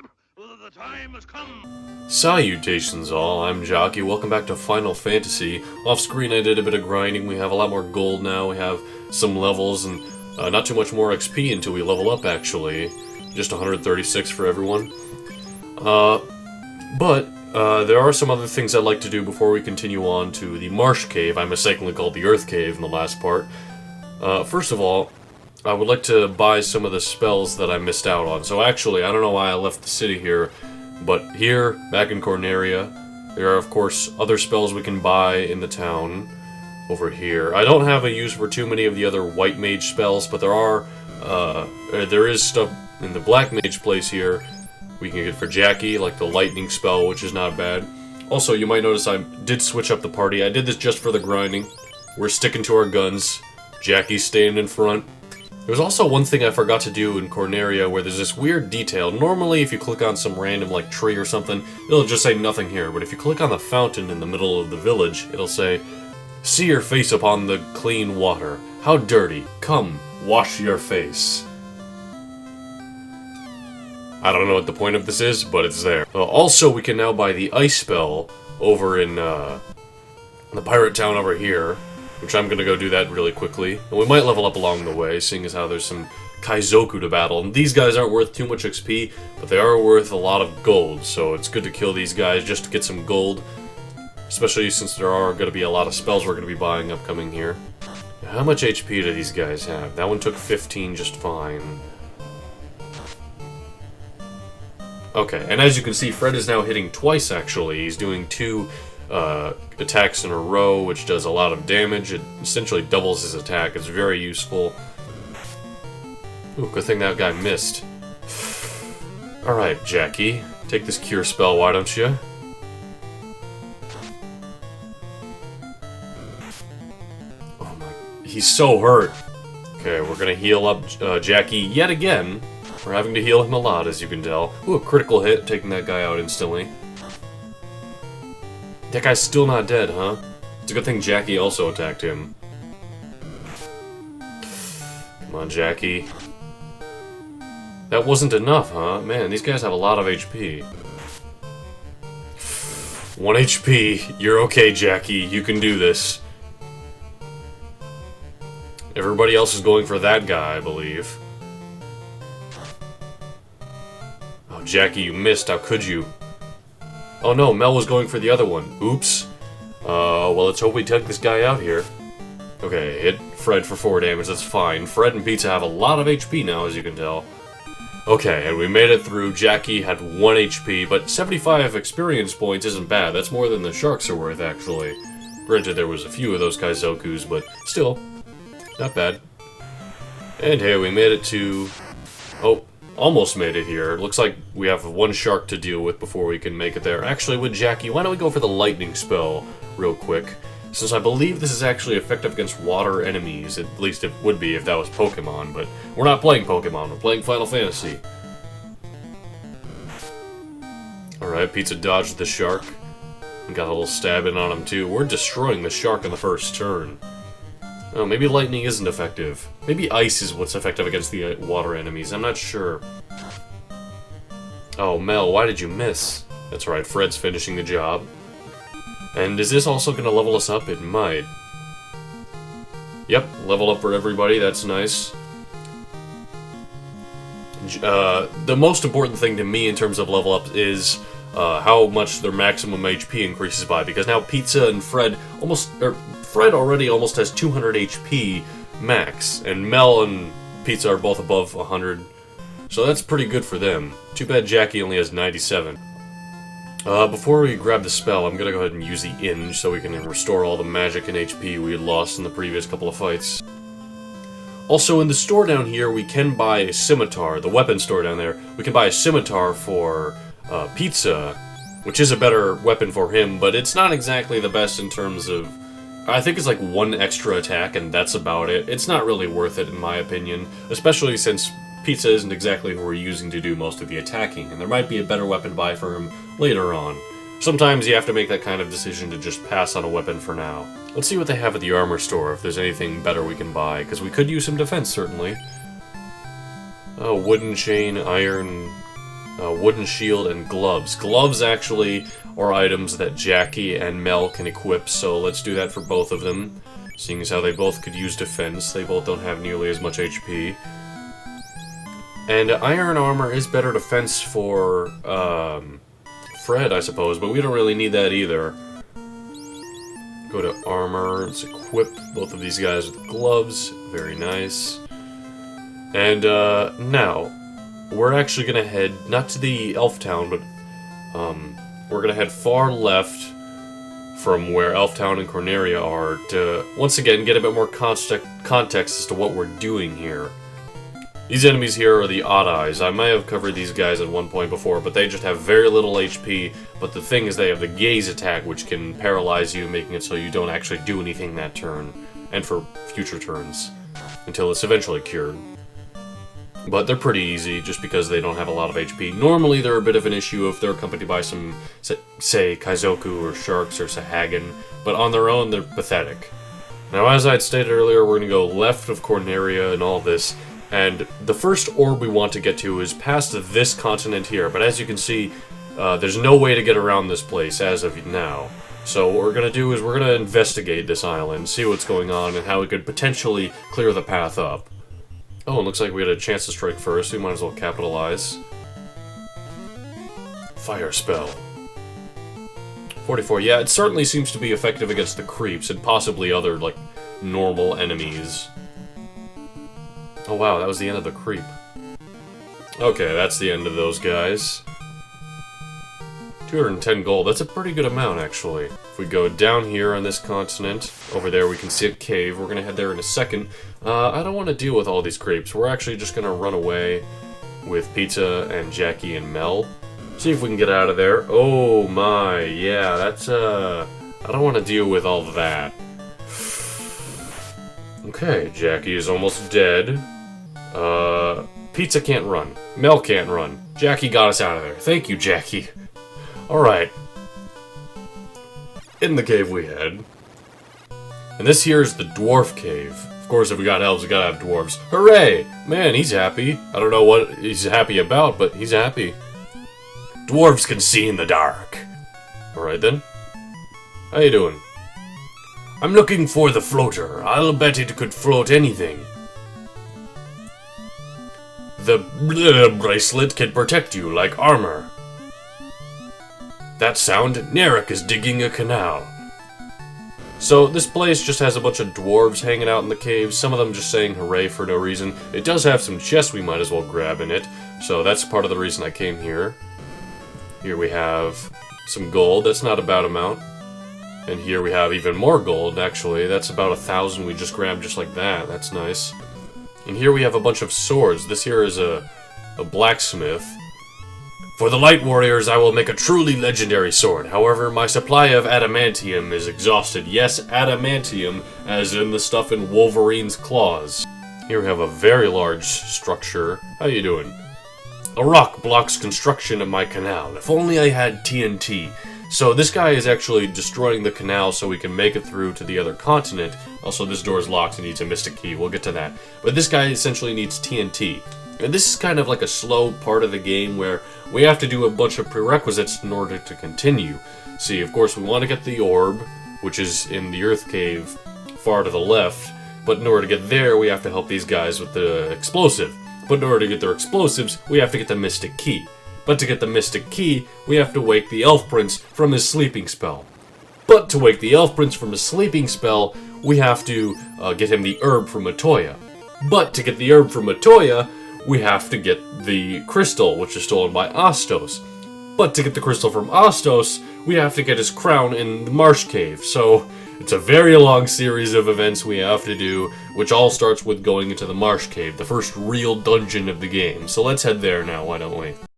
The time has come. Salutations all, I'm Jockey, welcome back to Final Fantasy. Off screen I did a bit of grinding, we have a lot more gold now, we have some levels, and not too much more XP until we level up actually. Just 136 for everyone. But there are some other things I'd like to do before we continue on to the Marsh Cave. I mistakenly called the Earth Cave in the last part. First of all, I would like to buy some of the spells that I missed out on. So actually, I don't know why I left the city here, but here, back in Corneria, there are of course other spells we can buy in the town over here. I don't have a use for too many of the other white mage spells, but there is stuff in the black mage place here we can get for Jockey, like the lightning spell, which is not bad. Also, you might notice I did switch up the party. I did this just for the grinding. We're sticking to our guns. Jockey's staying in front. There's also one thing I forgot to do in Corneria where there's this weird detail. Normally, if you click on some random, like, tree or something, it'll just say nothing here. But if you click on the fountain in the middle of the village, it'll say, "See your face upon the clean water. How dirty. Come, wash your face." I don't know what the point of this is, but it's there. Also, we can now buy the ice spell over in the pirate town over here, which I'm gonna go do that really quickly. And we might level up along the way, seeing as how there's some Kaizoku to battle. And these guys aren't worth too much XP, but they are worth a lot of gold, so it's good to kill these guys just to get some gold. Especially since there are gonna be a lot of spells we're gonna be buying upcoming here. How much HP do these guys have? That one took 15 just fine. Okay, and as you can see, Fred is now hitting twice, actually. He's doing 2 attacks in a row, which does a lot of damage. It essentially doubles his attack. It's very useful. Ooh, good thing that guy missed. Alright, Jockey. Take this cure spell, why don't you? Oh my... He's so hurt. Okay, we're gonna heal up Jockey yet again. We're having to heal him a lot, as you can tell. Ooh, a critical hit, taking that guy out instantly. That guy's still not dead, huh? It's a good thing Jockey also attacked him. Come on, Jockey. That wasn't enough, huh? Man, these guys have a lot of HP. 1 HP. You're okay, Jockey. You can do this. Everybody else is going for that guy, I believe. Oh, Jockey, you missed. How could you? Oh no, Mel was going for the other one. Oops. Well, let's hope we take this guy out here. Okay, hit Fred for 4 damage, that's fine. Fred and Pizza have a lot of HP now, as you can tell. Okay, and we made it through. Jockey had 1 HP, but 75 experience points isn't bad. That's more than the sharks are worth, actually. Granted, there was a few of those Kaizokus, but still, not bad. And here, we made it to... Oh. Almost made it here. Looks like we have 1 shark to deal with before we can make it there. Actually, with Jockey, why don't we go for the lightning spell real quick? Since I believe this is actually effective against water enemies. At least it would be if that was Pokemon, but we're not playing Pokemon, we're playing Final Fantasy. Alright, Pizza dodged the shark. And got a little stab in on him too. We're destroying the shark on the first turn. Oh, maybe lightning isn't effective. Maybe ice is what's effective against the water enemies. I'm not sure. Oh, Mel, why did you miss? That's right, Fred's finishing the job. And is this also going to level us up? It might. Yep, level up for everybody. That's nice. The most important thing to me in terms of level up is how much their maximum HP increases by. Because now Pizza and Fred Fred already almost has 200 HP max, and Mel and Pizza are both above 100, so that's pretty good for them. Too bad Jockey only has 97. Before we grab the spell, I'm gonna go ahead and use the Inge so we can restore all the magic and HP we had lost in the previous couple of fights. Also, in the store down here, we can buy a scimitar, the weapon store down there. We can buy a scimitar for Pizza, which is a better weapon for him, but it's not exactly the best in terms of... I think it's like 1 extra attack, and that's about it. It's not really worth it, in my opinion, especially since Pizza isn't exactly who we're using to do most of the attacking, and there might be a better weapon buy for him later on. Sometimes you have to make that kind of decision to just pass on a weapon for now. Let's see what they have at the armor store, if there's anything better we can buy, because we could use some defense, certainly. Oh, wooden chain, iron... wooden shield, and gloves. Gloves actually are items that Jockey and Mel can equip, so let's do that for both of them. Seeing as how they both could use defense, they both don't have nearly as much HP. And iron armor is better defense for Fred, I suppose, but we don't really need that either. Go to armor, let's equip both of these guys with gloves. Very nice. And now, we're actually going to head, not to the Elf Town, but we're going to head far left from where Elf Town and Corneria are to, once again, get a bit more context as to what we're doing here. These enemies here are the Odd Eyes. I may have covered these guys at one point before, but they just have very little HP, but the thing is they have the Gaze attack, which can paralyze you, making it so you don't actually do anything that turn, and for future turns, until it's eventually cured. But they're pretty easy, just because they don't have a lot of HP. Normally they're a bit of an issue if they're accompanied by some, say, Kaizoku or Sharks or Sahagan, but on their own they're pathetic. Now, as I had stated earlier, we're going to go left of Corneria and all this, and the first orb we want to get to is past this continent here, but as you can see, there's no way to get around this place as of now. So what we're going to do is we're going to investigate this island, see what's going on, and how we could potentially clear the path up. Oh, it looks like we had a chance to strike first, we might as well capitalize. Fire spell. 44, yeah, it certainly seems to be effective against the creeps, and possibly other, like, normal enemies. Oh wow, that was the end of the creep. Okay, that's the end of those guys. 210 gold, that's a pretty good amount actually. If we go down here on this continent, over there we can see a cave, we're gonna head there in a second. I don't want to deal with all these creeps, we're actually just gonna run away with Pizza and Jockey and Mel. See if we can get out of there. Oh my, yeah, that's I don't want to deal with all of that. Okay, Jockey is almost dead. Pizza can't run. Mel can't run. Jockey got us out of there. Thank you, Jockey. Alright. In the cave we head. And this here is the Dwarf Cave. Of course, if we got elves, we gotta have dwarves. Hooray! Man, he's happy. I don't know what he's happy about, but he's happy. Dwarves can see in the dark. Alright then. How you doing? I'm looking for the floater. I'll bet it could float anything. The bracelet can protect you like armor. That sound, Narek is digging a canal. So this place just has a bunch of dwarves hanging out in the caves, some of them just saying hooray for no reason. It does have some chests we might as well grab in it, so that's part of the reason I came here. Here we have some gold, that's not a bad amount. And here we have even more gold, actually. That's about 1,000 we just grabbed just like that. That's nice. And here we have a bunch of swords. This here is a blacksmith. For the Light Warriors, I will make a truly legendary sword. However, my supply of adamantium is exhausted. Yes, adamantium, as in the stuff in Wolverine's claws. Here we have a very large structure. How you doing? A rock blocks construction of my canal. If only I had TNT. So this guy is actually destroying the canal so we can make it through to the other continent. Also, this door is locked and needs a mystic key. We'll get to that. But this guy essentially needs TNT. And this is kind of like a slow part of the game where we have to do a bunch of prerequisites in order to continue. See, of course, we want to get the orb, which is in the Earth Cave far to the left. But in order to get there, we have to help these guys with the explosive. But in order to get their explosives, we have to get the mystic key. But to get the mystic key, we have to wake the Elf Prince from his sleeping spell. But to wake the Elf Prince from his sleeping spell, we have to get him the herb from Matoya. But to get the herb from Matoya, we have to get the crystal, which is stolen by Astos. But to get the crystal from Astos, we have to get his crown in the Marsh Cave. So it's a very long series of events we have to do, which all starts with going into the Marsh Cave, the first real dungeon of the game. So let's head there now, why don't we?